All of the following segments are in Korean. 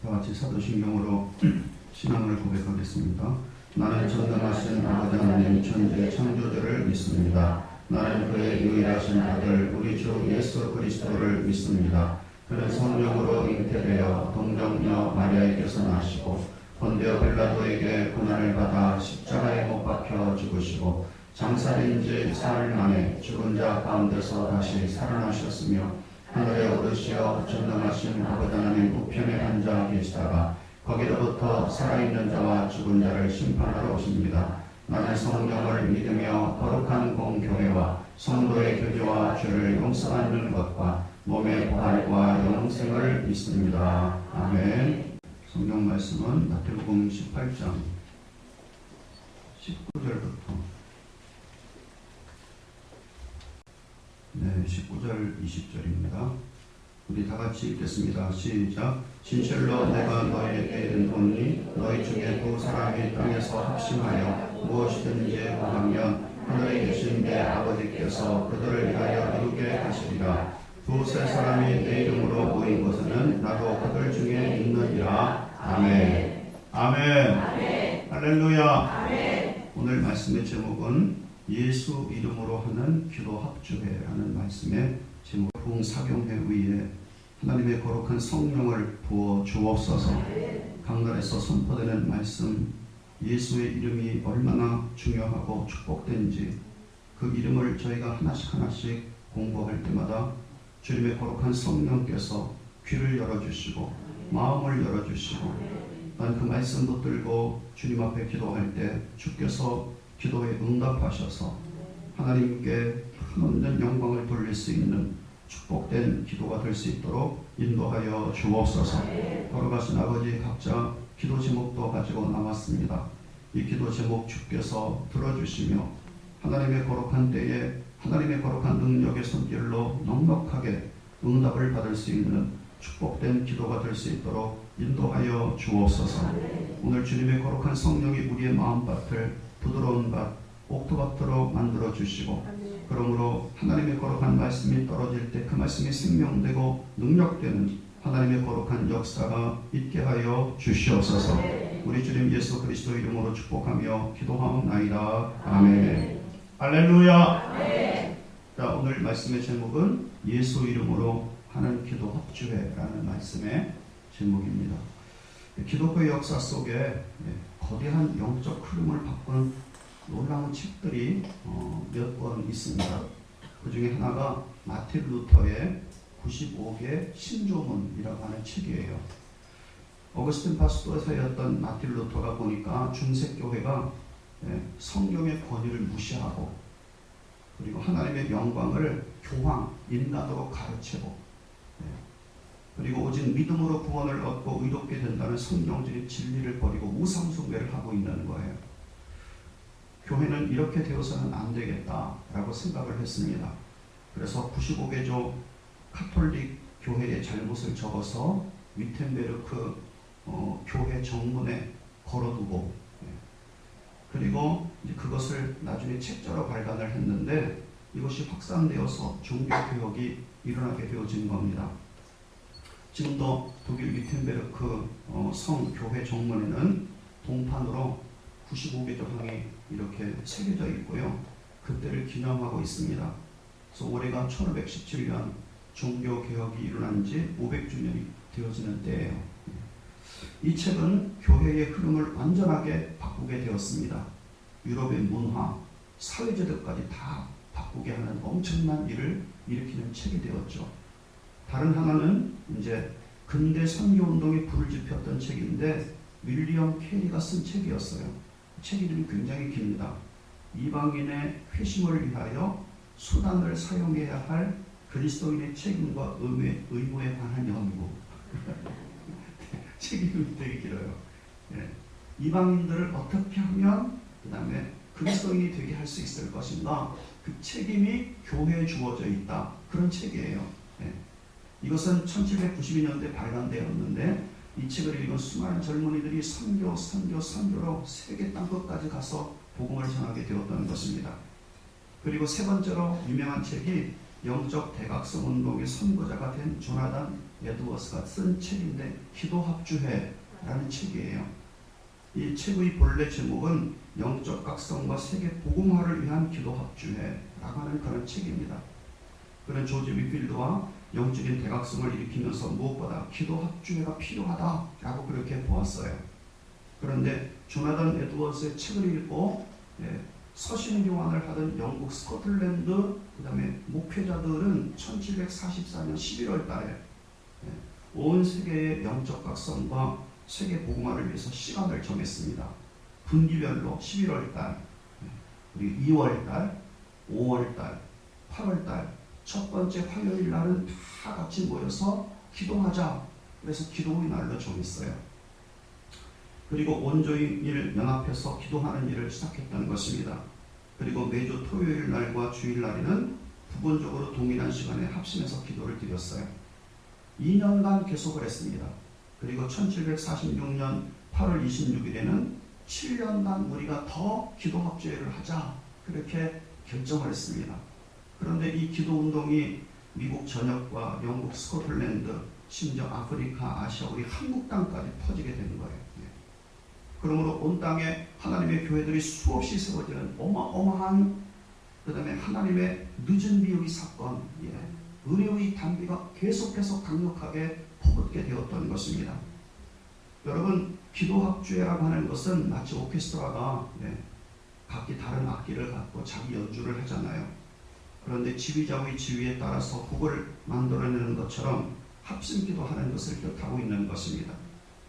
다같이 사도신경으로 신앙을 고백하겠습니다. 나는 전능하신 아버지 하나님 천지의 창조주를 믿습니다. 나는 그의 유일하신 아들 우리 주 예수 그리스도를 믿습니다. 그는 성령으로 잉태되어 동정녀 마리아에게서 나시고 본디오 빌라도에게 고난을 받아 십자가에 못 박혀 죽으시고 장사된 지 사흘 만에 죽은 자 가운데서 다시 살아나셨으며 하늘에 오르시어 전능하신 아버지 하나님 우편에 앉아 계시다가 거기로부터 살아있는 자와 죽은 자를 심판하러 오십니다. 나는 성령을 믿으며 거룩한 공교회와 성도의 교제와 죄를 용서하는 것과 몸의 부활과 영생을 믿습니다. 아멘. 성경 말씀은 마태복음 18장 19절부터 19절 20절입니다. 우리 다 같이 읽겠습니다. 시작. 진실로 내가 너희에게 이르노니 너희 중에 두 사람이 땅에서 합심하여 무엇이든지 구하면 하늘에 계신 내 아버지께서 그들을 위하여 이루게 하시리라. 두세 사람이 내 이름으로 모인 곳에는 나도 그들 중에 있느니라. 아멘. 아멘. 아멘. 할렐루야. 아멘. 오늘 말씀의 제목은 예수 이름으로 하는 기도 합주회라는 말씀의 제목. 부흥사경회 위에 하나님의 거룩한 성령을 부어 주옵소서. 강단에서 선포되는 말씀, 예수의 이름이 얼마나 중요하고 축복된지 그 이름을 저희가 하나씩 공부할 때마다 주님의 거룩한 성령께서 귀를 열어주시고 마음을 열어주시고 난 그 말씀 붙들고 주님 앞에 기도할 때 주께서 기도에 응답하셔서 하나님께 한없는 영광을 돌릴 수 있는 축복된 기도가 될 수 있도록 인도하여 주옵소서. 걸어가신 아버지 각자 기도 제목도 가지고 나왔습니다. 이 기도 제목 주께서 들어주시며 하나님의 거룩한 때에 하나님의 거룩한 능력의 손길로 넉넉하게 응답을 받을 수 있는 축복된 기도가 될 수 있도록 인도하여 주옵소서. 오늘 주님의 거룩한 성령이 우리의 마음밭을 부드러운 밭, 옥토밭으로 만들어 주시고 그러므로 하나님의 거룩한 말씀이 떨어질 때 그 말씀이 생명되고 능력되는 하나님의 거룩한 역사가 있게 하여 주시옵소서. 우리 주님 예수 그리스도 이름으로 축복하며 기도하옵나이다. 아멘. 할렐루야. 자, 오늘 말씀의 제목은 예수 이름으로 하는 기도 합주회라는 말씀의 제목입니다. 기독교 역사 속에 거대한 영적 흐름을 바꾼 놀라운 책들이 몇 권 있습니다. 그 중에 하나가 마틴 루터의 95개 신조문이라고 하는 책이에요. 어거스틴 파스토사였던 마틴 루터가 보니까 중세교회가 성경의 권위를 무시하고 그리고 하나님의 영광을 교황, 인간으로 가르치고 그리고 오직 믿음으로 구원을 얻고 의롭게 된다는 성경적인 진리를 버리고 우상숭배를 하고 있는 거예요. 교회는 이렇게 되어서는 안 되겠다라고 생각을 했습니다. 그래서 95개조 카톨릭 교회의 잘못을 적어서 위텐베르크 교회 정문에 걸어두고 그리고 이제 그것을 나중에 책자로 발간을 했는데 이것이 확산되어서 종교개혁이 일어나게 되어진 겁니다. 지금도 독일 위텐베르크 성교회 정문에는 동판으로 95개 조항이 이렇게 새겨져 있고요. 그때를 기념하고 있습니다. 그래서 올해가 1517년 종교개혁이 일어난 지 500주년이 되어지는 때예요. 이 책은 교회의 흐름을 완전하게 바꾸게 되었습니다. 유럽의 문화, 사회제도까지 다 바꾸게 하는 엄청난 일을 일으키는 책이 되었죠. 다른 하나는 이제 근대 선교운동에 불을 지폈던 책인데 윌리엄 캐리가 쓴 책이었어요. 책 이름이 굉장히 깁니다. 이방인의 회심을 위하여 수단을 사용해야 할 그리스도인의 책임과 의무에 관한 연구. 책 이름이 되게 길어요. 이방인들을 어떻게 하면 그 다음에 그리스도인이 되게 할 수 있을 것인가. 그 책임이 교회에 주어져 있다. 그런 책이에요. 이것은 1792년도에 발간되었는데 이 책을 읽은 수많은 젊은이들이 선교로 세계 땅끝까지 가서 복음을 전하게 되었다는 것입니다. 그리고 세 번째로 유명한 책이 영적 대각성 운동의 선구자가 된 조나단 에드워스가 쓴 책인데 기도합주회라는 책이에요. 이 책의 본래 제목은 영적 각성과 세계 복음화를 위한 기도합주회라고 하는 그런 책입니다. 그런 조지 위필드와 영적인 대각성을 일으키면서 무엇보다 기도합주회가 필요하다라고 그렇게 보았어요. 그런데 조나단 에드워스의 책을 읽고 서신교환을 하던 영국 스코틀랜드 그 다음에 목회자들은 1744년 11월 달에 온 세계의 영적 각성과 세계 복음화를 위해서 시간을 정했습니다. 분기별로 11월 달, 그리고 2월 달, 5월 달, 8월 달 첫 번째 화요일 날은 다 같이 모여서 기도하자. 그래서 기도의 날로 정했어요. 그리고 온조인을 연합해서 기도하는 일을 시작했던 것입니다. 그리고 매주 토요일 날과 주일 날에는 부분적으로 동일한 시간에 합심해서 기도를 드렸어요. 2년간 계속을 했습니다. 그리고 1746년 8월 26일에는 7년간 우리가 더 기도합주회를 하자 그렇게 결정을 했습니다. 그런데 이 기도운동이 미국 전역과 영국 스코틀랜드 심지어 아프리카, 아시아, 우리 한국 땅까지 퍼지게 된 거예요. 그러므로 온 땅에 하나님의 교회들이 수없이 세워지는 어마어마한 그 다음에 하나님의 늦은 비의 사건, 은혜의 단비가 계속해서 강력하게 퍼붓게 되었던 것입니다. 여러분, 기도합주회라고 하는 것은 마치 오케스트라가 각기 다른 악기를 갖고 자기 연주를 하잖아요. 그런데 지휘자의 지휘에 따라서 곡을 만들어내는 것처럼 합심기도하는 것을 뜻하고 있는 것입니다.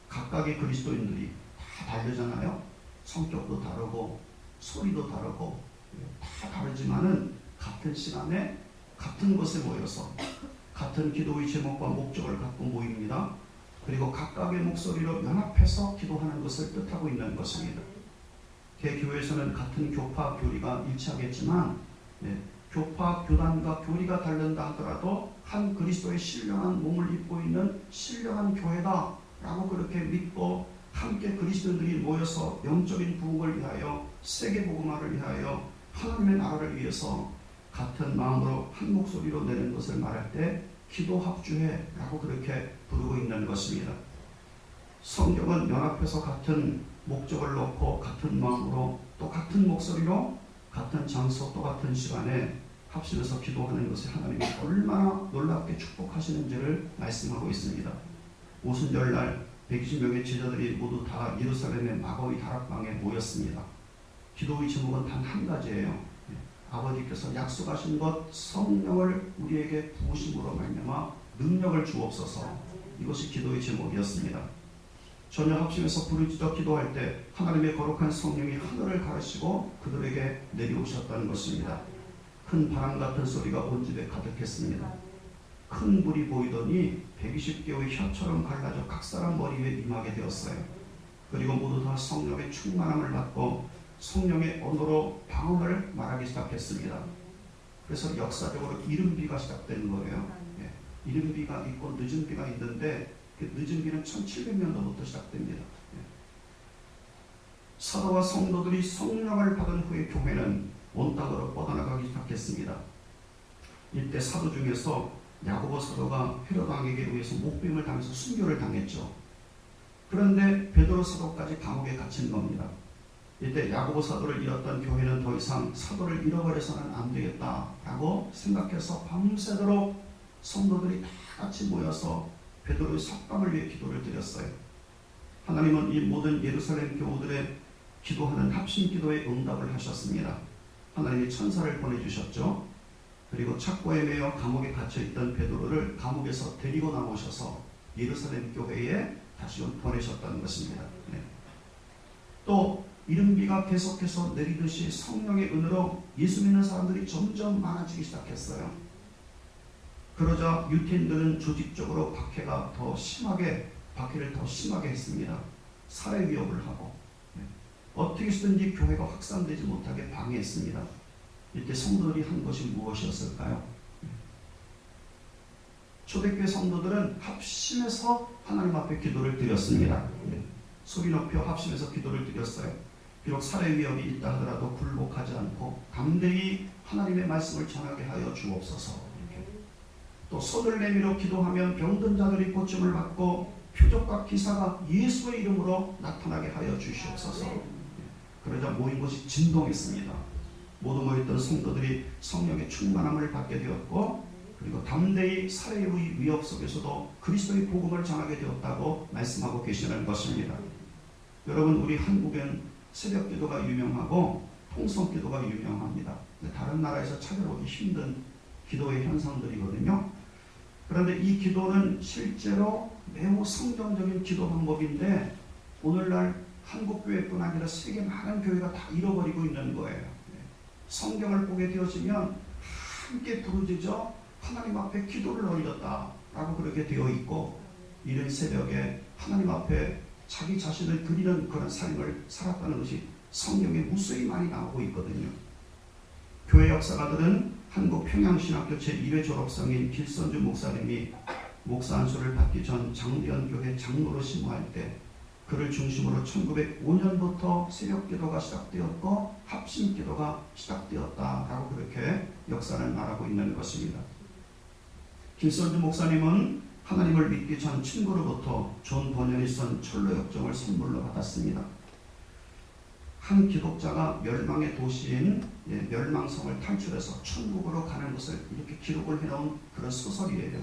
각각의 그리스도인들이 다 다르잖아요. 성격도 다르고 소리도 다르고 다 다르지만은 같은 시간에 같은 곳에 모여서 같은 기도의 제목과 목적을 갖고 모입니다. 그리고 각각의 목소리로 연합해서 기도하는 것을 뜻하고 있는 것입니다. 개교회에서는 같은 교파 교리가 일치하겠지만 교파 교단과 교리가 다른다 하더라도 한 그리스도의 신령한 몸을 입고 있는 신령한 교회다 라고 그렇게 믿고 함께 그리스도인들이 모여서 영적인 부흥을 위하여 세계 복음화를 위하여 하나님의 나라를 위해서 같은 마음으로 한 목소리로 내는 것을 말할 때 기도합주회라고 그렇게 부르고 있는 것입니다. 성경은 연합해서 같은 목적을 놓고 같은 마음으로 또 같은 목소리로 같은 장소 또 같은 시간에 합심해서 기도하는 것을 하나님이 얼마나 놀랍게 축복하시는지를 말씀하고 있습니다. 오순절날 120명의 제자들이 모두 다 예루살렘의 마거의 다락방에 모였습니다. 기도의 제목은 단 한 가지예요. 아버지께서 약속하신 것 성령을 우리에게 부으심으로 말미암아 능력을 주옵소서. 이것이 기도의 제목이었습니다. 전혀 합심해서 부르짖어 기도할 때 하나님의 거룩한 성령이 하늘을 가르시고 그들에게 내려오셨다는 것입니다. 큰 바람 같은 소리가 온 집에 가득했습니다. 큰 불이 보이더니 120개의 혀처럼 갈라져 각 사람 머리 위에 임하게 되었어요. 그리고 모두 다 성령의 충만함을 받고 성령의 언어로 방언을 말하기 시작했습니다. 그래서 역사적으로 이른비가 시작된 거예요. 이른비가 있고 늦은비가 있는데 그 늦은비는 1700년도부터 시작됩니다. 사도와 성도들이 성령을 받은 후에 교회는 온 땅으로 뻗어나가기 시작했습니다. 이때 사도 중에서 야고보 사도가 헤롯 왕에게 의해서 목뱀을 당해서 순교를 당했죠. 그런데 베드로 사도까지 감옥에 갇힌 겁니다. 이때 야고보 사도를 잃었던 교회는 더 이상 사도를 잃어버려서는 안 되겠다라고 생각해서 밤새도록 성도들이 다 같이 모여서 베드로의 석방을 위해 기도를 드렸어요. 하나님은 이 모든 예루살렘 교우들의 기도하는 합심 기도에 응답을 하셨습니다. 하나님이 천사를 보내주셨죠. 그리고 착고에 매여 감옥에 갇혀있던 베드로를 감옥에서 데리고 나오셔서 예루살렘 교회에 다시 보내셨다는 것입니다. 또 이른비가 계속해서 내리듯이 성령의 은혜로 예수 믿는 사람들이 점점 많아지기 시작했어요. 그러자 유태인들은 조직적으로 박해를 더 심하게 했습니다. 살해 위협을 하고 어떻게 해서든지 교회가 확산되지 못하게 방해했습니다. 이때 성도들이 한 것이 무엇이었을까요? 초대교회 성도들은 합심해서 하나님 앞에 기도를 드렸습니다. 소리 높여 합심해서 기도를 드렸어요. 비록 살해 위협이 있다 하더라도 굴복하지 않고 담대히 하나님의 말씀을 전하게 하여 주옵소서. 또 손을 내밀어 기도하면 병든 자들이 고침을 받고 표적과 기사가 예수의 이름으로 나타나게 하여 주시옵소서. 그러자 모인 곳이 진동했습니다. 모두 모였던 성도들이 성령의 충만함을 받게 되었고, 그리고 담대히 살해의 위협 속에서도 그리스도의 복음을 전하게 되었다고 말씀하고 계시는 것입니다. 여러분, 우리 한국엔 새벽 기도가 유명하고 통성 기도가 유명합니다. 다른 나라에서 찾아보기 힘든 기도의 현상들이거든요. 그런데 이 기도는 실제로 매우 성경적인 기도 방법인데, 오늘날 한국 교회뿐 아니라 세계 많은 교회가 다 잃어버리고 있는 거예요. 성경을 보게 되어지면 함께 부르짖어 하나님 앞에 기도를 올렸다라고 그렇게 되어 있고, 이른 새벽에 하나님 앞에 자기 자신을 드리는 그런 삶을 살았다는 것이 성경에 무수히 많이 나오고 있거든요. 교회 역사가들은 한국 평양신학교 제1회 졸업생인 길선주 목사님이 목사 안수를 받기 전 장대현교회 장로로 심호할 때 그를 중심으로 1905년부터 새벽기도가 시작되었고 합심기도가 시작되었다라고 그렇게 역사는 말하고 있는 것입니다. 길선주 목사님은 하나님을 믿기 전 친구로부터 존 버년이 쓴 철로 역정을 선물로 받았습니다. 한 기독자가 멸망의 도시인 멸망성을 탈출해서 천국으로 가는 것을 이렇게 기록을 해놓은 그런 소설이에요.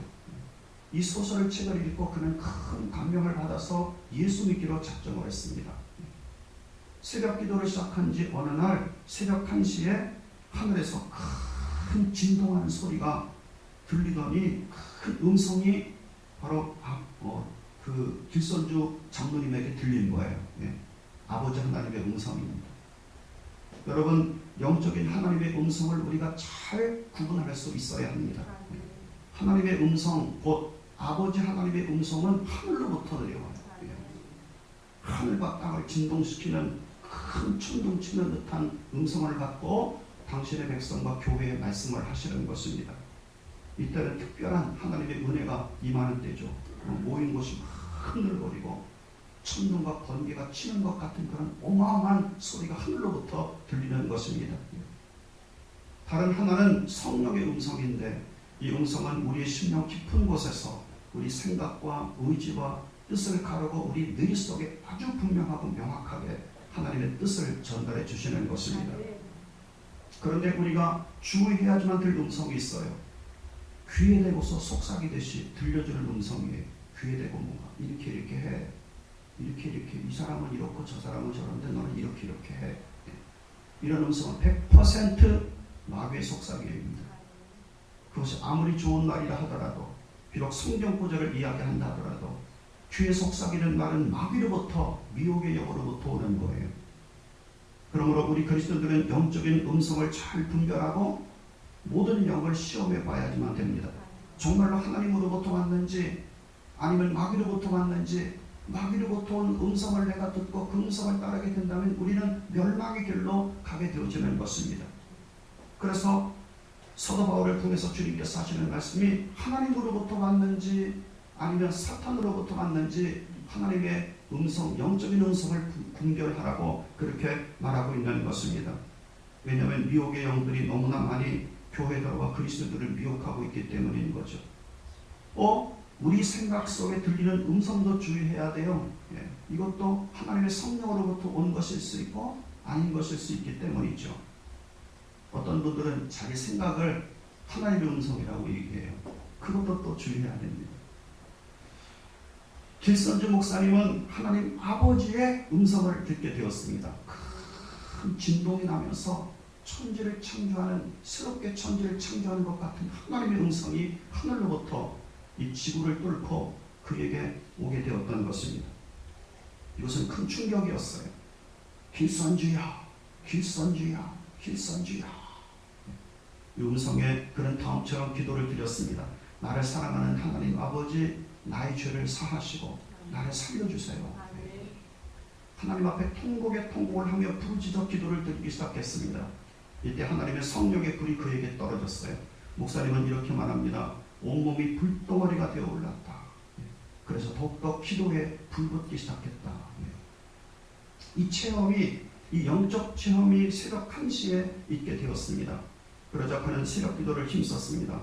이 소설을 책을 읽고 그는 큰 감명을 받아서 예수 믿기로 작정을 했습니다. 새벽 기도를 시작한 지 어느 날 새벽 1시에 하늘에서 큰 진동하는 소리가 들리더니 큰 음성이 바로 그 길선주 장로님에게 들린 거예요. 아버지 하나님의 음성입니다. 여러분, 영적인 하나님의 음성을 우리가 잘 구분할 수 있어야 합니다. 하나님의 음성, 곧 아버지 하나님의 음성은 하늘로부터 내려와요. 하늘과 땅을 진동시키는 큰 천둥치는 듯한 음성을 갖고 당신의 백성과 교회에 말씀을 하시는 것입니다. 이때는 특별한 하나님의 은혜가 임하는 때죠. 모인 곳이 흔들거리고 천둥과 번개가 치는 것 같은 그런 어마어마한 소리가 하늘로부터 들리는 것입니다. 다른 하나는 성령의 음성인데, 이 음성은 우리의 심령 깊은 곳에서 우리 생각과 의지와 뜻을 가르고 우리 뇌 속에 아주 분명하고 명확하게 하나님의 뜻을 전달해 주시는 것입니다. 그런데 우리가 주의해야지만 될 음성이 있어요. 귀에 대고서 속삭이듯이 들려주는 음성이에요. 귀에 대고 뭔가 이렇게 해. 이렇게 이 사람은 이렇고 저 사람은 저런데 너는 이렇게 해. 이런 음성은 100% 마귀의 속삭임입니다. 그것이 아무리 좋은 말이라 하더라도, 비록 성경 구절을 이야기한다 하더라도 귀에 속삭이는 말은 마귀로부터, 미혹의 영으로부터 오는 거예요. 그러므로 우리 그리스도인들은 영적인 음성을 잘 분별하고 모든 영을 시험해 봐야지만 됩니다. 정말로 하나님으로부터 왔는지 아니면 마귀로부터 왔는지, 마귀로부터 온 음성을 내가 듣고 그 음성을 따르게 된다면 우리는 멸망의 길로 가게 되어지는 것입니다. 그래서 사도 바울을 통해서 주님께서 하시는 말씀이 하나님으로부터 왔는지 아니면 사탄으로부터 왔는지 하나님의 음성, 영적인 음성을 분별하라고 그렇게 말하고 있는 것입니다. 왜냐하면 미혹의 영들이 너무나 많이 교회들과 그리스도들을 미혹하고 있기 때문인 거죠. 우리 생각 속에 들리는 음성도 주의해야 돼요. 이것도 하나님의 성령으로부터 온 것일 수 있고 아닌 것일 수 있기 때문이죠. 어떤 분들은 자기 생각을 하나님의 음성이라고 얘기해요. 그것도 또 주의해야 됩니다. 길선주 목사님은 하나님 아버지의 음성을 듣게 되었습니다. 큰 진동이 나면서 천지를 창조하는, 새롭게 천지를 창조하는 것 같은 하나님의 음성이 하늘로부터 이 지구를 뚫고 그에게 오게 되었던 것입니다. 이것은 큰 충격이었어요. 길선주야, 길선주야, 길선주야. 이 음성에 그는 다음처럼 기도를 드렸습니다. 나를 사랑하는 하나님 아버지, 나의 죄를 사하시고 나를 살려주세요. 하나님 앞에 통곡에 통곡을 하며 부르짖어 기도를 드리기 시작했습니다. 이때 하나님의 성령의 불이 그에게 떨어졌어요. 목사님은 이렇게 말합니다. 온몸이 불덩어리가 되어 올랐다. 그래서 더욱더 기도에 불붙기 시작했다. 이 체험이, 이 영적 체험이 새벽 1시에 있게 되었습니다. 그러자 그는 새벽 기도를 힘썼습니다.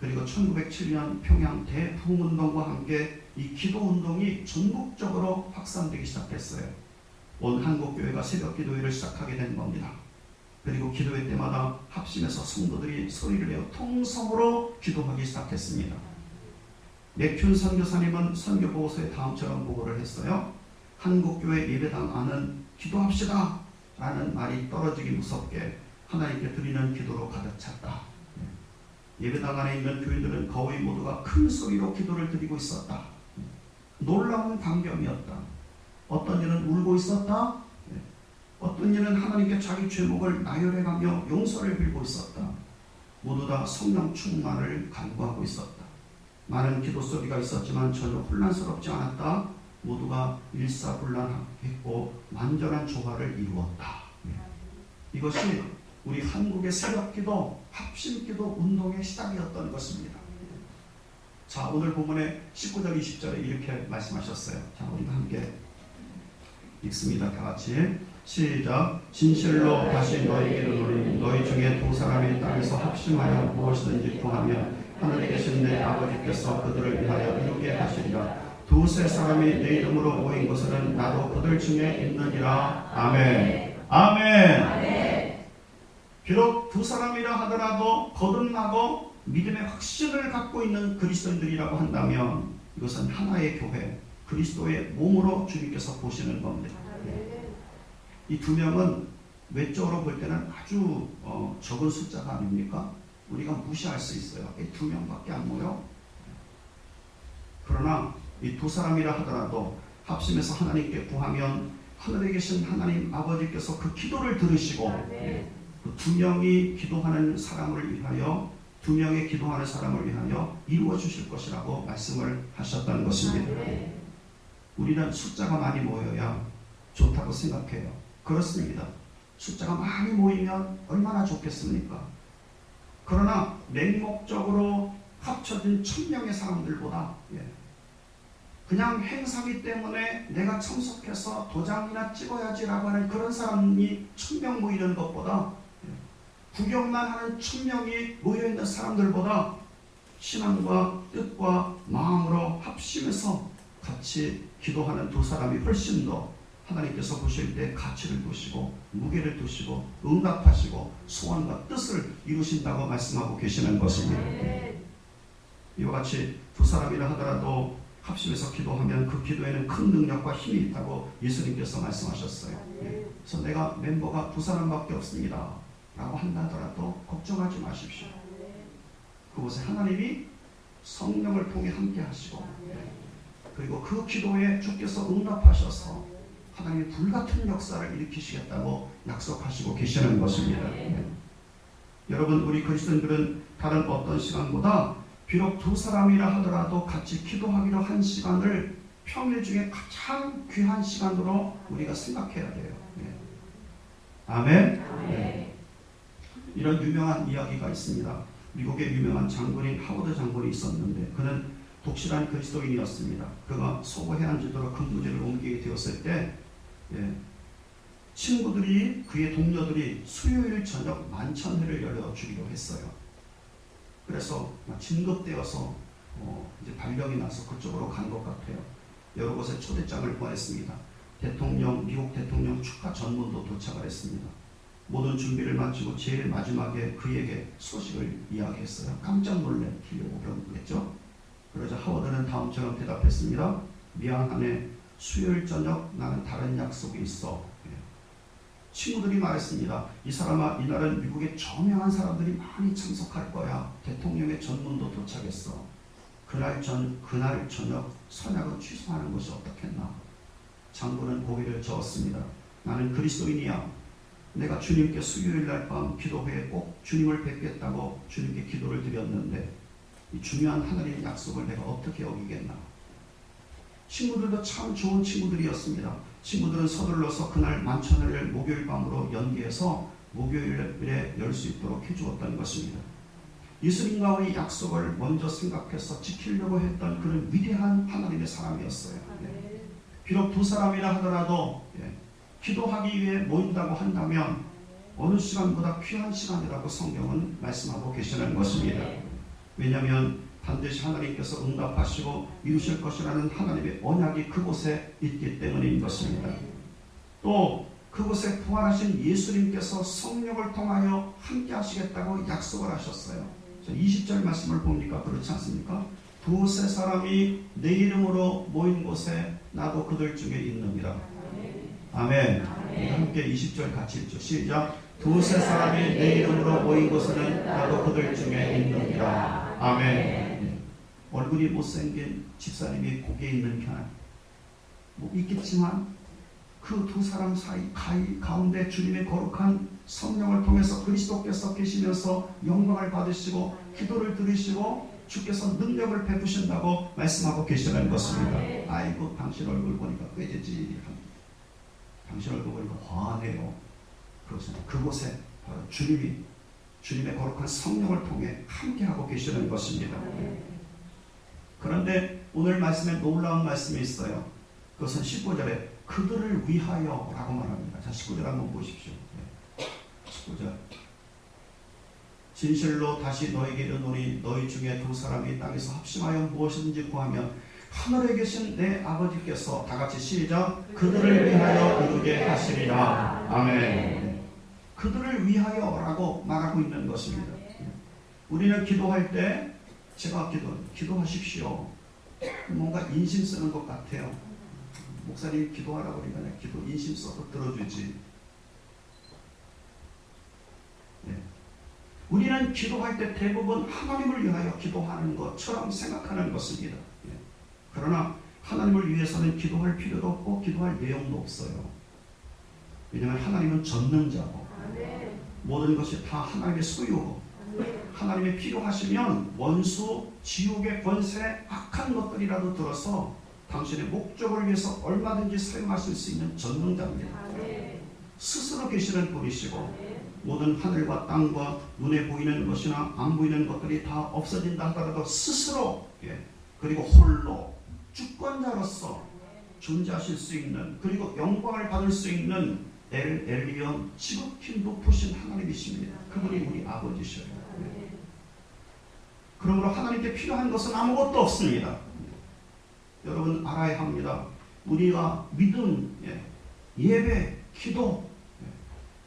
그리고 1907년 평양 대부흥운동과 함께 이 기도운동이 전국적으로 확산되기 시작했어요. 온 한국교회가 새벽기도회를 시작하게 된 겁니다. 그리고 기도회 때마다 합심해서 성도들이 소리를 내어 통성으로 기도하기 시작했습니다. 맥춘 선교사님은 선교보고서에 다음처럼 보고를 했어요. 한국교회 예배당 안은 기도합시다 라는 말이 떨어지기 무섭게 하나님께 드리는 기도로 가득 찼다. 예배당 안에 있는 교인들은 거의 모두가 큰 소리로 기도를 드리고 있었다. 놀라운 광경이었다. 어떤 이는 울고 있었다. 어떤 이는 하나님께 자기 죄목을 나열해가며 용서를 빌고 있었다. 모두 다 성령 충만을 간구하고 있었다. 많은 기도 소리가 있었지만 전혀 혼란스럽지 않았다. 모두가 일사불란했고 완전한 조화를 이루었다. 이것이 우리 한국의 새벽기도, 합심기도 운동의 시작이었던 것입니다. 자, 오늘 본문의 19절 20절에 이렇게 말씀하셨어요. 자, 우리가 함께 읽습니다. 다 같이 시작. 진실로 다시 너희에게 이르노니 너희 중에 두 사람이 땅에서 합심하여 무엇이든지 구하면 하늘에 계신 내 아버지께서 그들을 위하여 이루게 하시리라. 두세 사람이 내 이름으로 모인 곳에는 나도 그들 중에 있느니라. 아멘. 아멘. 비록 두 사람이라 하더라도 거듭나고 믿음의 확신을 갖고 있는 그리스도인들이라고 한다면 이것은 하나의 교회, 그리스도의 몸으로 주님께서 보시는 겁니다. 이 두 명은 외적으로 볼 때는 아주 적은 숫자가 아닙니까? 우리가 무시할 수 있어요. 이 두 명밖에 안 모여. 그러나 이 두 사람이라 하더라도 합심해서 하나님께 구하면 하늘에 계신 하나님 아버지께서 그 기도를 들으시고 그 두 명이 기도하는 사람을 위하여, 두 명의 기도하는 사람을 위하여 이루어 주실 것이라고 말씀을 하셨다는 것입니다. 우리는 숫자가 많이 모여야 좋다고 생각해요. 그렇습니다. 숫자가 많이 모이면 얼마나 좋겠습니까? 그러나 맹목적으로 합쳐진 1000명의 사람들보다 그냥 행사기 때문에 내가 참석해서 도장이나 찍어야지라고 하는 그런 사람이 1000명 모이는 것보다 구경만 하는 1000명이 모여있는 사람들보다 신앙과 뜻과 마음으로 합심해서 같이 기도하는 두 사람이 훨씬 더 하나님께서 보실 때 가치를 두시고 무게를 두시고 응답하시고 소원과 뜻을 이루신다고 말씀하고 계시는 것입니다. 이와 같이 두 사람이라 하더라도 합심해서 기도하면 그 기도에는 큰 능력과 힘이 있다고 예수님께서 말씀하셨어요. 그래서 내가 멤버가 두 사람밖에 없습니다 라고 한다더라도 걱정하지 마십시오. 그곳에 하나님이 성령을 통해 함께 하시고 그리고 그 기도에 주께서 응답하셔서 하나님의 불같은 역사를 일으키시겠다고 약속하시고 계시는 것입니다. 여러분, 우리 그리스도인들은 다른 어떤 시간보다 비록 두 사람이라 하더라도 같이 기도하기로 한 시간을 평일 중에 가장 귀한 시간으로 우리가 생각해야 돼요. 아멘. 이런 유명한 이야기가 있습니다. 미국의 유명한 장군인 하워드 장군이 있었는데 그는 독실한 그리스도인이었습니다. 그가 서부 해안지도로 근무지를 옮기게 되었을 때 친구들이, 그의 동료들이 수요일 저녁 만찬회를 열어주기로 했어요. 그래서 진급되어서 이제 발령이 나서 그쪽으로 간 것 같아요. 여러 곳에 초대장을 보냈습니다. 미국 대통령 축하 전문도 도착을 했습니다. 모든 준비를 마치고 제일 마지막에 그에게 소식을 이야기했어요. 깜짝 놀래키려고 그랬죠. 그러자 하워드는 다음처럼 대답했습니다. 미안하네. 수요일 저녁 나는 다른 약속이 있어. 친구들이 말했습니다. 이 사람아, 이날은 미국의 저명한 사람들이 많이 참석할 거야. 대통령의 전문도 도착했어. 그날 저녁 선약을 취소하는 것이 어떻겠나. 장군은 고개를 저었습니다. 나는 그리스도인이야. 내가 주님께 수요일날 밤 기도회에 꼭 주님을 뵙겠다고 주님께 기도를 드렸는데 이 중요한 하나님의 약속을 내가 어떻게 어기겠나. 친구들도 참 좋은 친구들이었습니다. 친구들은 서둘러서 그날 만찬회를 목요일 밤으로 연기해서 목요일에 열 수 있도록 해주었던 것입니다. 예수님과의 약속을 먼저 생각해서 지키려고 했던 그런 위대한 하나님의 사람이었어요. 비록 두 사람이라 하더라도 기도하기 위해 모인다고 한다면 어느 시간보다 귀한 시간이라고 성경은 말씀하고 계시는 것입니다. 왜냐하면 반드시 하나님께서 응답하시고 이루실 것이라는 하나님의 언약이 그곳에 있기 때문인 것입니다. 또 그곳에 부활하신 예수님께서 성령을 통하여 함께 하시겠다고 약속을 하셨어요. 20절 말씀을 보니까 그렇지 않습니까? 두세 사람이 내 이름으로 모인 곳에 나도 그들 중에 있느니라. 아멘. 함께 20절 같이 읽죠. 시작. 두세 사람이 내 이름으로 모인 곳에는 나도 그들 중에 있느니라. 아멘. 얼굴이 못생긴 집사님이 거기에 있는 편 뭐 있겠지만 그 두 사람 사이 가운데 주님의 거룩한 성령을 통해서 그리스도께서 계시면서 영광을 받으시고 기도를 들으시고 주께서 능력을 베푸신다고 말씀하고 계시는 것입니다. 아이고 당신 얼굴 보니까 꾀지지합니다. 당신 얼굴 보니까 화내요. 그곳에 바로 주님의 거룩한 성령을 통해 함께하고 계시는 것입니다. 그런데 오늘 말씀에 놀라운 말씀이 있어요. 그것은 19절에 그들을 위하여 라고 말합니다. 자, 19절 한번 보십시오. 19절. 진실로 다시 너에게 이르노니 너희 중에 두 사람이 땅에서 합심하여 무엇이든지 구하면 하늘에 계신 내 아버지께서 다 같이 시작. 그들을 위하여 이루게 하시리라. 아멘. 그들을 위하여 라고 말하고 있는 것입니다. 우리는 기도할 때 제가 기도하십시오. 뭔가 인심 쓰는 것 같아요. 목사님 기도하라고 그러니까 기도 인심 써서 들어주지. 우리는 기도할 때 대부분 하나님을 위하여 기도하는 것처럼 생각하는 것입니다. 그러나 하나님을 위해서는 기도할 필요도 없고 기도할 내용도 없어요. 왜냐하면 하나님은 전능자고 모든 것이 다 하나님의 소유고 하나님이 필요하시면 원수, 지옥의 권세, 악한 것들이라도 들어서 당신의 목적을 위해서 얼마든지 사용하실 수 있는 전능자입니다. 스스로 계시는 분이시고 모든 하늘과 땅과 눈에 보이는 것이나 안 보이는 것들이 다 없어진다 하더라도 스스로 그리고 홀로 주권자로서 존재하실 수 있는 그리고 영광을 받을 수 있는 엘 엘리온 지극히 높으신 하나님이십니다. 그분이 우리 아버지셔요. 그러므로 하나님께 필요한 것은 아무것도 없습니다. 여러분 알아야 합니다. 우리가 믿음, 예배, 기도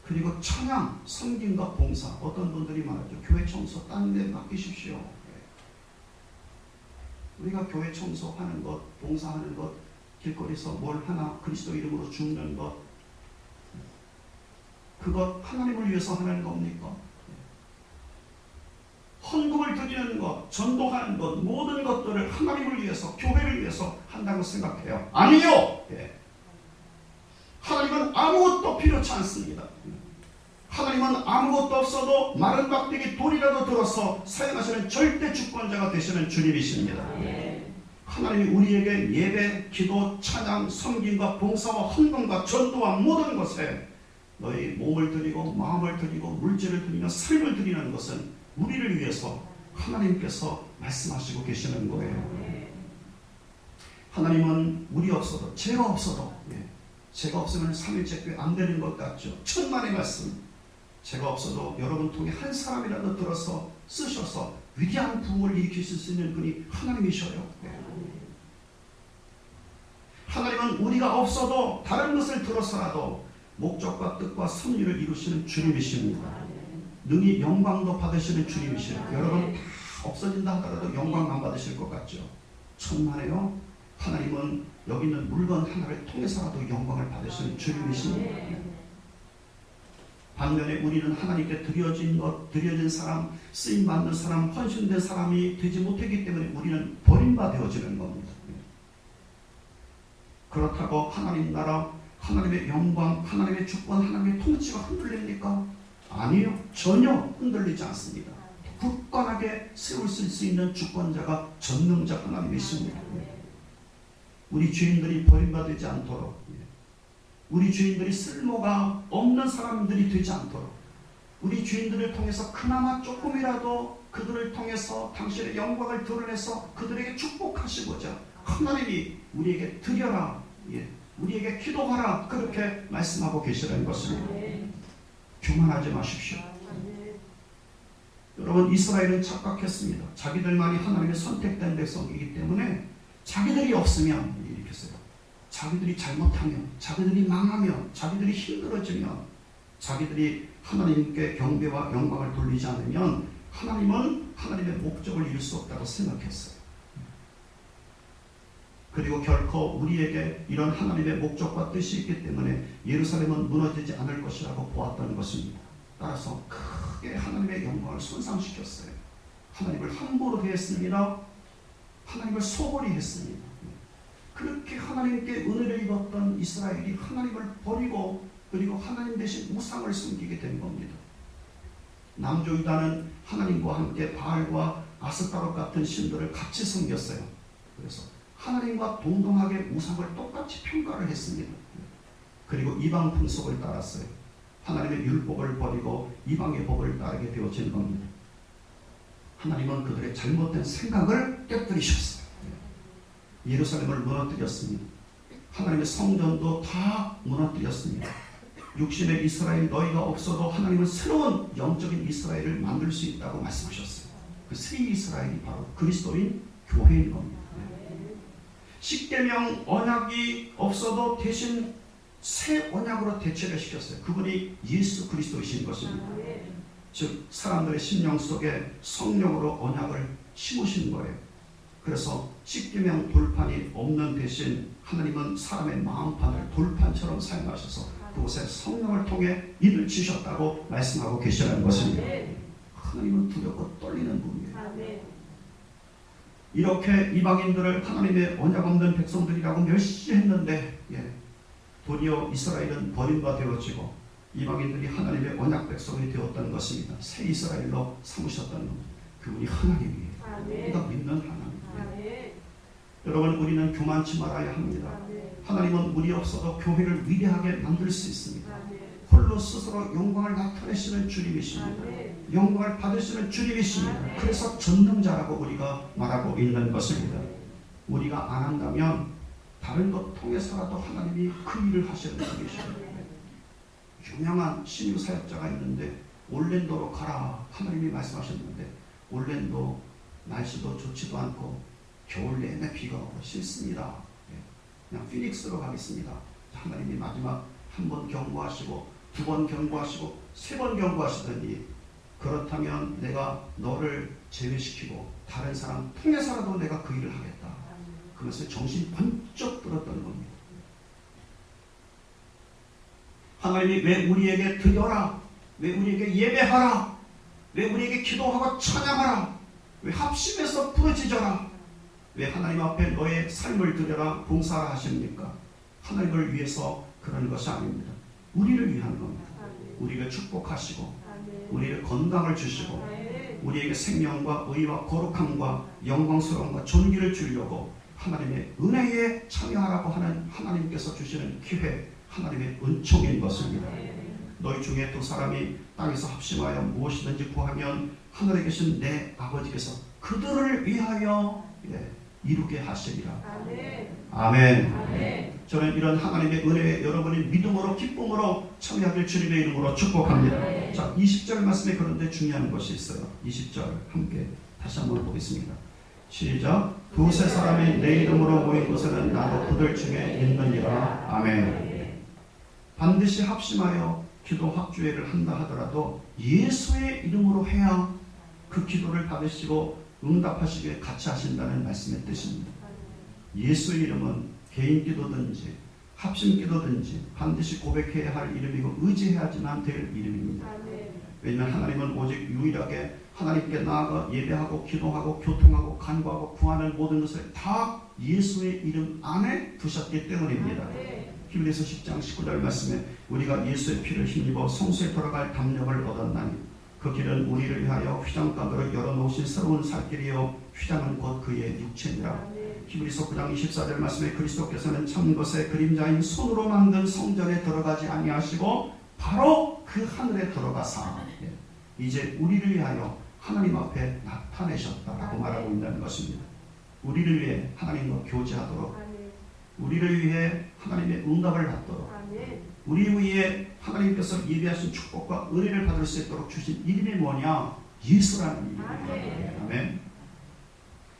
그리고 찬양, 섬김과 봉사 어떤 분들이 말하죠. 교회 청소 딴 데 맡기십시오. 우리가 교회 청소하는 것, 봉사하는 것, 길거리에서 뭘 하나 그리스도 이름으로 죽는 것 그것 하나님을 위해서 하는 겁니까? 헌금을 드리는 것, 전도하는 것 모든 것들을 하나님을 위해서 교회를 위해서 한다고 생각해요. 아니요. 하나님은 아무것도 필요치 않습니다. 하나님은 아무것도 없어도 마른 막대기 돌이라도 들어서 사용하시는 절대 주권자가 되시는 주님이십니다. 하나님이 우리에게 예배, 기도, 찬양, 섬김과 봉사와 헌금과 전도와 모든 것에 너희 몸을 드리고 마음을 드리고 물질을 드리며 삶을 드리는 것은 우리를 위해서 하나님께서 말씀하시고 계시는 거예요. 하나님은 우리 없어도 제가 없어도 제가 없으면 3일째 꽤 안 되는 것 같죠. 천만의 말씀 제가 없어도 여러분 통해 한 사람이라도 들어서 쓰셔서 위대한 부흥을 일으키실 수 있는 분이 하나님이셔요. 하나님은 우리가 없어도 다른 것을 들어서라도 목적과 뜻과 섭리를 이루시는 주님이십니다. 능히 영광도 받으시는 주님이시죠. 여러분 다 없어진다 하더라도 영광 안 받으실 것 같죠. 천만에요. 하나님은 여기 있는 물건 하나를 통해서라도 영광을 받으시는 주님이십니다. 반면에 우리는 하나님께 드려진 사람, 쓰임받는 사람, 헌신된 사람이 되지 못했기 때문에 우리는 버림받아지는 겁니다. 그렇다고 하나님 나라, 하나님의 영광, 하나님의 주권, 하나님의 통치가 흔들립니까? 아니요. 전혀 흔들리지 않습니다. 굳건하게 세울 수 있는 주권자가 전능자 하나님이십니다. 우리 죄인들이 버림받지 않도록 우리 죄인들이 쓸모가 없는 사람들이 되지 않도록 우리 죄인들을 통해서 그나마 조금이라도 그들을 통해서 당신의 영광을 드러내서 그들에게 축복하시고자 하나님이 우리에게 드려라, 우리에게 기도하라 그렇게 말씀하고 계시는 것입니다. 교만하지 마십시오. 여러분, 이스라엘은 착각했습니다. 자기들만이 하나님의 선택된 백성이기 때문에 자기들이 없으면 이렇게 써요. 자기들이 잘못하면, 자기들이 망하면, 자기들이 힘들어지면, 자기들이 하나님께 경배와 영광을 돌리지 않으면 하나님은 하나님의 목적을 이룰 수 없다고 생각했어요. 그리고 결코 우리에게 이런 하나님의 목적과 뜻이 있기 때문에 예루살렘은 무너지지 않을 것이라고 보았다는 것입니다. 따라서 크게 하나님의 영광을 손상시켰어요. 하나님을 함부로 대했습니다. 하나님을 소홀히 했습니다. 그렇게 하나님께 은혜를 입었던 이스라엘이 하나님을 버리고 그리고 하나님 대신 우상을 섬기게 된 겁니다. 남조 유다는 하나님과 함께 바알과 아스타롯 같은 신들을 같이 섬겼어요. 그래서 하나님과 동등하게 우상을 똑같이 평가를 했습니다. 그리고 이방 풍속을 따랐어요. 하나님의 율법을 버리고 이방의 법을 따르게 되어진 겁니다. 하나님은 그들의 잘못된 생각을 깨뜨리셨어요. 예루살렘을 무너뜨렸습니다. 하나님의 성전도 다 무너뜨렸습니다. 육신의 이스라엘 너희가 없어도 하나님은 새로운 영적인 이스라엘을 만들 수 있다고 말씀하셨어요. 그 새 이스라엘이 바로 그리스도인 교회인 겁니다. 십계명 언약이 없어도 대신 새 언약으로 대체를 시켰어요. 그분이 예수 그리스도이신 것입니다. 즉 사람들의 심령 속에 성령으로 언약을 심으신 거예요. 그래서 십계명 돌판이 없는 대신 하나님은 사람의 마음판을 돌판처럼 사용하셔서 그곳에 성령을 통해 인을 치셨다고 말씀하고 계시는 것입니다. 하나님은 두렵고 떨리는 분이에요. 이렇게 이방인들을 하나님의 언약 없는 백성들이라고 멸시했는데 도리어 이스라엘은 버림받아지고 이방인들이 하나님의 언약 백성이 되었다는 것입니다. 새 이스라엘로 삼으셨다는 겁니다. 그분이 하나님이에요. 우리가 믿는 하나님이에요. 여러분, 우리는 교만치 말아야 합니다. 하나님은 우리 없어도 교회를 위대하게 만들 수 있습니다. 홀로 스스로 영광을 나타내시는 주님이십니다. 영광을 받으시는 주님이십니다. 그래서 전능자라고 우리가 말하고 있는 것입니다. 우리가 안 한다면 다른 것 통해서라도 하나님이 그 일을 하시는 분이십니다. 유명한 신유 사역자가 있는데 올랜도로 가라 하나님이 말씀하셨는데 올랜도 날씨도 좋지도 않고 겨울 내내 비가 오고 싫습니다. 그냥 피닉스로 가겠습니다. 하나님이 마지막 한 번 경고하시고 두 번 경고하시고 세 번 경고하시더니 그렇다면 내가 너를 제외시키고 다른 사람 통해서라도 내가 그 일을 하겠다. 그것을 정신이 번쩍 들었던 겁니다. 하나님이 왜 우리에게 드려라, 왜 우리에게 예배하라, 왜 우리에게 기도하고 찬양하라, 왜 합심해서 부르짖어라, 왜 하나님 앞에 너의 삶을 드려라 봉사라 하십니까? 하나님을 위해서 그러는 것이 아닙니다. 우리를 위한 겁니다. 우리를 축복하시고 우리를 건강을 주시고 우리에게 생명과 의와 거룩함과 영광스러움과 존귀를 주려고 하나님의 은혜에 참여하라고 하는 하나님께서 주시는 기회, 하나님의 은총인 것입니다. 너희 중에 두 사람이 땅에서 합심하여 무엇이든지 구하면 하늘에 계신 내 아버지께서 그들을 위하여 이루게 하시리라. 아멘. 저는 이런 하나님의 은혜에 여러분이 믿음으로 기쁨으로 참여하길 주님의 이름으로 축복합니다. 자, 20절 말씀에 그런데 중요한 것이 있어요. 20절 함께 다시 한번 보겠습니다. 시작. 두세 사람이 내 이름으로 모인 곳에는 나도 그들 중에 있느니라. 아멘. 반드시 합심하여 기도 합주회를 한다 하더라도 예수의 이름으로 해야 그 기도를 받으시고 응답하시기에 같이 하신다는 말씀의 뜻입니다. 예수의 이름은 개인 기도든지 합심 기도든지 반드시 고백해야 할 이름이고 의지해야지만 될 이름입니다. 왜냐하면 하나님은 오직 유일하게 하나님께 나아가 예배하고 기도하고 교통하고 간구하고 구하는 모든 것을 다 예수의 이름 안에 두셨기 때문입니다. 히브리서 10장 19절 말씀에 우리가 예수의 피를 힘입어 성소에 돌아갈 담력을 얻었나니 그 길은 우리를 위하여 휘장가도를 열어놓으신 새로운 살길이요 휘장은 곧 그의 육체니라. 히브리서 9장 24절 말씀에 그리스도께서는 참것의 그림자인 손으로 만든 성전에 들어가지 아니하시고 바로 그 하늘에 들어가사 이제 우리를 위하여 하나님 앞에 나타내셨다라고 말하고 있다는 것입니다. 우리를 위해 하나님과 교제하도록, 우리를 위해 하나님의 응답을 받도록, 우리 위해 하나님께서 예비하신 축복과 은혜를 받을 수 있도록 주신 이름이 뭐냐? 예수라는 이름이에요. 아멘.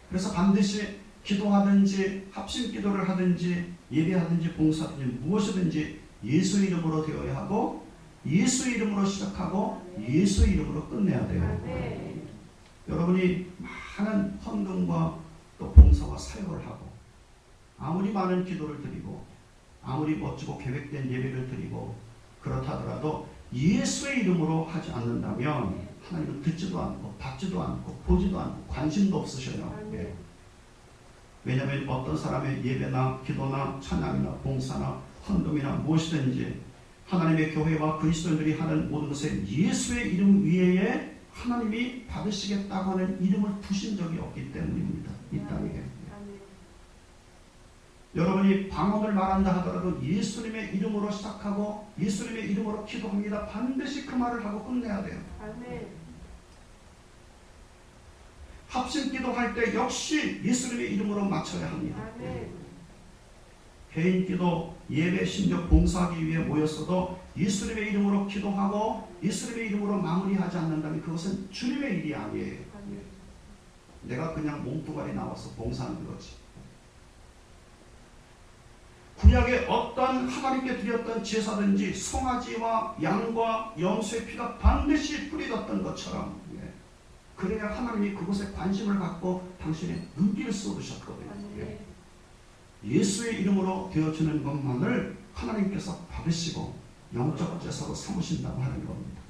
그래서 반드시 기도하든지 합심 기도를 하든지 예배하든지 봉사하든지 무엇이든지 예수 이름으로 되어야 하고 예수 이름으로 시작하고 예수 이름으로 끝내야 돼요. 여러분이 많은 헌금과 또 봉사와 사역을 하고 아무리 많은 기도를 드리고 아무리 멋지고 계획된 예배를 드리고 그렇다 하더라도 예수의 이름으로 하지 않는다면 하나님은 듣지도 않고 받지도 않고 보지도 않고 관심도 없으셔요. 예. 왜냐하면 어떤 사람의 예배나 기도나 찬양이나 봉사나 헌금이나 무엇이든지 하나님의 교회와 그리스도인들이 하는 모든 것에 예수의 이름 위에 하나님이 받으시겠다고 하는 이름을 두신 적이 없기 때문입니다. 이 땅에. 여러분이 방언을 말한다 하더라도 예수님의 이름으로 시작하고 예수님의 이름으로 기도합니다. 반드시 그 말을 하고 끝내야 돼요. 합심 기도할 때 역시 예수님의 이름으로 맞춰야 합니다. 개인 기도, 예배, 심지어 봉사하기 위해 모였어도 예수님의 이름으로 기도하고 예수님의 이름으로 마무리하지 않는다면 그것은 주님의 일이 아니에요. 내가 그냥 몸뚱아리 나와서 봉사하는 거지. 구약의 어떤 하나님께 드렸던 제사든지 송아지와 양과 염소의 피가 반드시 뿌려졌던 것처럼 그래야 하나님이 그곳에 관심을 갖고 당신의 눈길을 쏟으셨거든요. 예수의 이름으로 되어지는 것만을 하나님께서 받으시고 영적 제사로 삼으신다고 하는 겁니다.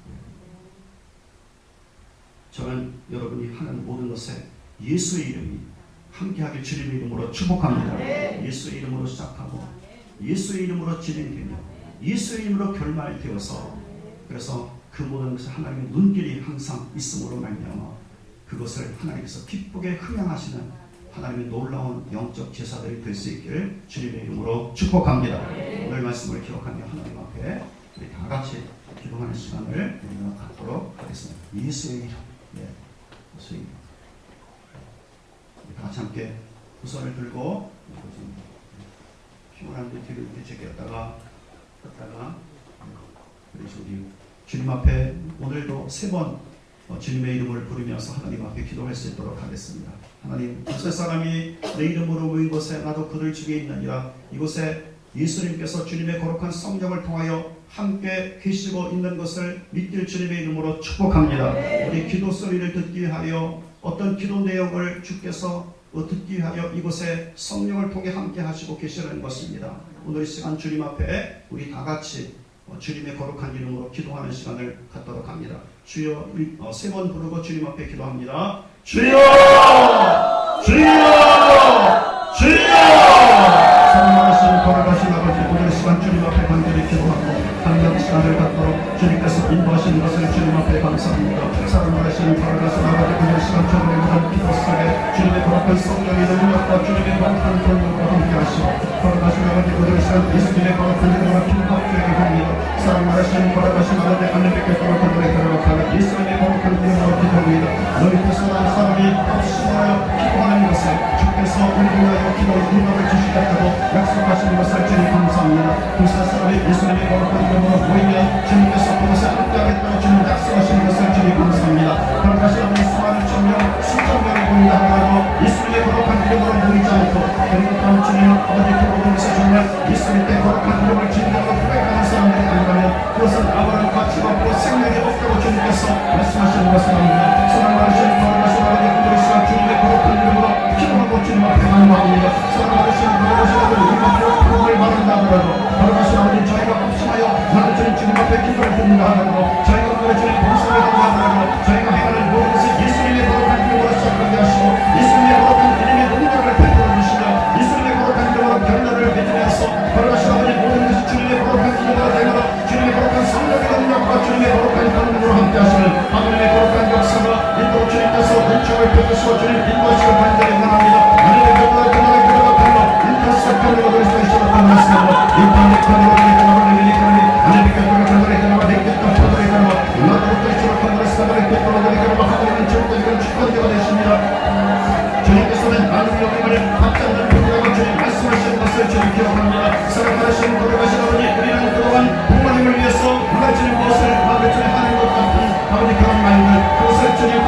저는 여러분이 하는 모든 것에 예수의 이름이 함께하길 주님의 이름으로 축복합니다. 예수의 이름으로 시작하고 예수의 이름으로 진행되며 예수의 이름으로 결말되어서 그래서 그 모든 것에 하나님의 눈길이 항상 있음으로 말미암아 그것을 하나님께서 기쁘게 흥양하시는 하나님의 놀라운 영적 제사들이 될 수 있기를 주님의 이름으로 축복합니다. 오늘 말씀을 기록하며 하나님 앞에 우리 다 같이 기도하는 시간을 갖도록 하겠습니다. 예수의 이름, 예수의 이름. 다 같이 함께 우선을 들고 피곤한 데 뒤로 이렇게 제꼈다가 그래서 우리 주님 앞에 오늘도 3번 주님의 이름을 부르면서 하나님 앞에 기도할 수 있도록 하겠습니다. 하나님, 이곳 사람이 내 이름으로 모인 곳에 나도 그들 중에 있느니라. 이곳에 예수님께서 주님의 거룩한 성령을 통하여 함께 계시고 있는 것을 믿길 주님의 이름으로 축복합니다. 우리 기도 소리를 듣기 위하여 어떤 기도 내용을 주께서 듣기 위하여 이곳에 성령을 통해 함께 하시고 계시는 것입니다. 오늘 이 시간 주님 앞에 우리 다 같이 주님의 거룩한 이름으로 기도하는 시간을 갖도록 합니다. 주여, 3번 부르고 주님 앞에 기도합니다. 주여! 주여! 주여! 사랑하신 거룩하신 아버지, 오늘 시간 주님 앞에 간절히 기도하고 한경 시간을 갖도록 주님께서 인도하시는 것을 주님 앞에 감사합니다. 사랑하신 거룩하신 아버지, 오늘 시간 주님의 모든 기도 속에 주님의 거룩한 성령의 능력과 주님의 거룩한 권능으로 함께 하시고 거룩하신 아버지, 오늘 시간 예수님의 거룩한 이름으로 기도하게 합니다. 사랑하신 거룩하신 아버지, 하나님께 거룩한 노래 들어가는 예수님의 거룩한 이름으로 기도합니다. 너희께서 난 사람이 합심하여 기도하는 것에 주께서 우리를 위하여 기도의 응답을 주시겠다고 약속하시는 것을 주님 감사합니다. 그 세 사람이 예수님의 거룩한 이름으로 모이면 주님께서 그것에 함께하겠다고 주님 약속하시는 것을 주님 감사합니다. 거룩하신 아버지, 수많은 천명, 수천 명이 모인다 하더라도 예수님의 거룩한 이름으로 모이지 않고 그리고 다음 주님 아버지 그 모든 것에 정말 예수님께 거룩한 이름을 진정으로 고백하는 사람들이 아니라면 그것은 아무런 가치가 없고 생명이 없다고 주님께서 말씀하시는 것을 압니다. 사랑하신 거룩하신 아버지, 그들의 시간 주님의 거룩한 이름으로 기도하고 주님 앞에 간구합니다. 사랑하신 거룩하신 아버지, 우리가 그것을 말한다 하더라도 거룩하신 아버지, 저희가 합심하여 나는 주님 앞에 기도를 드린다 하더라도 저희가 오늘 주님 봉사를 한다 하더라도 저희가 행하는 모든 것을 예수님의 거룩한 이름으로 시작하게 하시고 예수님의 거룩한 이름의 능력을 베풀어 주시며 예수님의 거룩한 이름으로 결론을 맺으면서 거룩하신 아버지, 모든 것이 주님의 거룩한 이름으로 되므로 주님의 거룩한 성령의 능력과 주님의 거룩한 권능으로 함께 하시는 하나님의 거룩한 역사가 인도 주님께서 은총을 베푸시고 주님 인도하시고 간절히 원합니다. 하나님의 교회가 그날의 교회가 달로 인터스 교회가 될 수 있도록 하나님께서 인터넷 교회가 하나님의 교회가 간절히 교회가 되겠다 하나님의 교회가 나도 그리스도로 하나님의 사랑을 베풀어 드리고 하나님의 절대적인 축복되가 되십니다. 주님께서는 나는 영광을 받지 않는 분이라고 주님 말씀하시는 것을 주님 기억합니다. 사랑하신 거룩하신 아버지, 우리는 그동안 부모님을 위해서 누가 주님 무엇을 마음에 주님 하는 것 같은 아버지 그런 말들 그것을 주님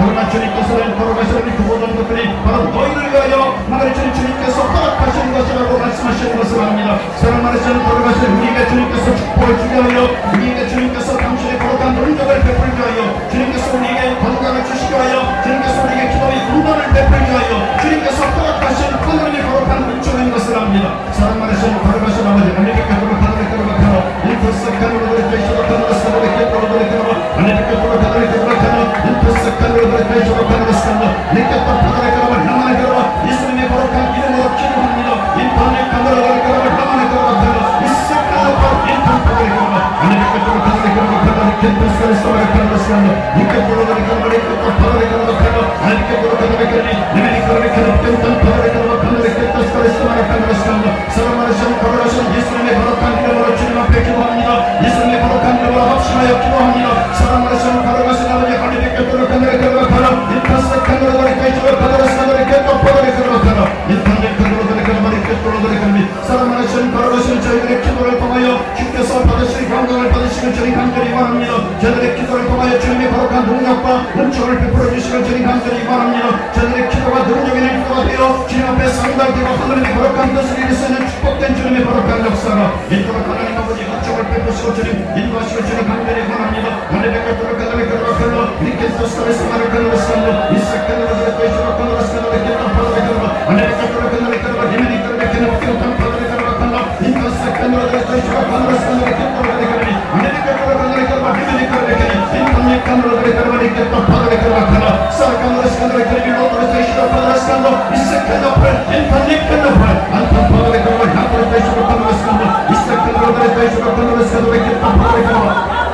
그러나 주님께서는 걸어가시는 그 모든 것들이 바로 너희를 위하여 하나님 주님께서 허락하신 것이라고 말씀하시는 것을 압니다. 사랑하는 주님 걸어가시는 우리에게 주님께서 축복을 주게 하여 우리에게 주님께서 당신의 거룩한 능력을 베풀게 하여 주님께서 우리에게 건강을 주시게 하여 주님께서 우리에게 기도의 응답을 베풀게 하여 주님께서 허락하신 하나님의 거룩한 은총인 것을 압니다. 사랑하는 주님 걸어가시는 아버지 하나님께 거룩하다를 거룩하노 인터스칸으로 되시도록 하나님께 거룩하노 하나님께 거룩하노 인터스칸으로 되시도록 하나님께 내게 떡하다를 거룩하노 나만의 거룩 예수님의 거룩한 이름으로 기도합니다. 인터넷 카메라를 거룩하노 나만의 거룩하노 이스카노 인터넷을 거룩하노 하나님께 거룩하다를 거룩하노 인터스칸을 거룩하노 이렇게 거룩하노 하나님께 떡하다를 거룩하노 하나님께 거룩하다를 거룩하노 내면이 거룩하노 인터넷을 거룩하노 이렇게 떡하다를 거룩하노 사랑하는 주님 걸어가시는 예수님의 거룩한 이름으로 주님 앞에 기도합니다. 예수님의 거룩한 이름으로 합심하여 기도합니다. 사랑하는 주님 걸어가시는 아버지 하나님께 거룩한 이름으로 거룩하노 인터스칸으로 거룩하시고 거룩하시고 떡하다를 거룩하노 인터넷으로 거룩하노 사랑하는 주님 걸어가시는 저희들의 기도를 통하여 주께서 받으실 영광을 받으시는 주님 간절히 원합니다. 저희들의 기도를 통하여 주님의 거룩한 능력과 은총을 베풀어 주시는 주님 간절히 원합니다. 저희들의 기도가 능력 있는 기도가 되어 주님 앞에 상달되고 하나님의 거룩한 뜻을 이룰 수 있는 축복된 주님의 거룩한 역사가 이토록 하나님 아버지 은총을 베푸시고 주님 인도하시고 주님 간절히 원합니다. 하나님의 거룩한 거룩하노 리케스토스타레스 마르카노 스칸노 이사카노 그레테시로 카노 스칸노 레케토 파라베카노 하나님의 거룩한 거룩하노 리메니 거룩하노 피오탄 파라베카노 인터스칸노 그레테시로 카노 스칸노 레케토 파라베카노 하나님의 거룩한 거룩하노 리메니 거룩하노 인터스칸노 그레테시로 레케토 파라베카노 사카노 스칸노 레케토 그레테시로 카노 스칸노 이사카노 팔 인터스칸노 팔 안톤 파라베카노 나토 그레테시로 카노 스칸노 이사카노 그레테시로 카노 스칸노 레케토 파라베카노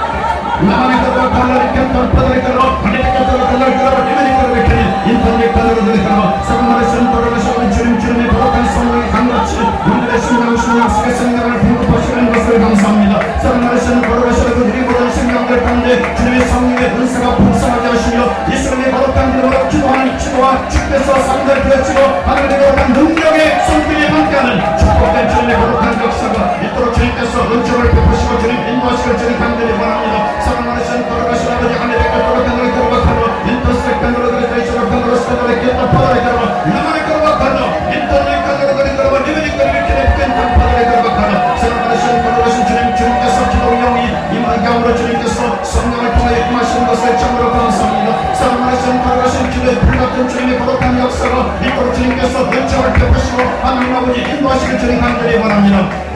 나만의 거룩한 하나님 곁을 받아들이고 하나님의 곁을 받아들이고 리메니 거룩하니 인터넷 받아들이고 사랑하는 주님 걸어가시는 주님의 거룩한 성령의 강같이 우리들의 신앙신 약속의 생명을 공급하시는 것을 감사합니다. 사랑하는 주님 걸어가시는 그들이 모든 생명들 가운데 주님의 성령의 은사가 풍성하게 하시며 예수님의 거룩한 이름으로 기도하는 기도와 주께서 상대를 부여치고 하나님의 거룩한 능력의 손길에 함께하는 축복된 주님의 거룩한 역사가 있도록 주님께서 은총을 베푸시고 주님 인도하시고 주님 간절히 원합니다. 사랑하는 주님 걸어가시는 아버지 하나님의 거룩한 이름을 거룩하노 인터스펙탄으로 그리스도로 카노로 스타노를 깼다 파라레카노 나만의 거룩하노 인터넷 카노로 그리스도로 리메니 거룩하노 깬다 파라레카노 사랑하는 주님 걸어가신 주님께서 기도 영이 임한 가운데 주님께서 성령을 통하여 임하시는 것을 참으로 감사합니다. 사랑하는 주님 걸어가신 기도의 불같은 주님의 거룩한 역사가 있도록 주님께서 은총을 베푸시고 하나님 아버지 인도하시는 주님 간절히 원합니다.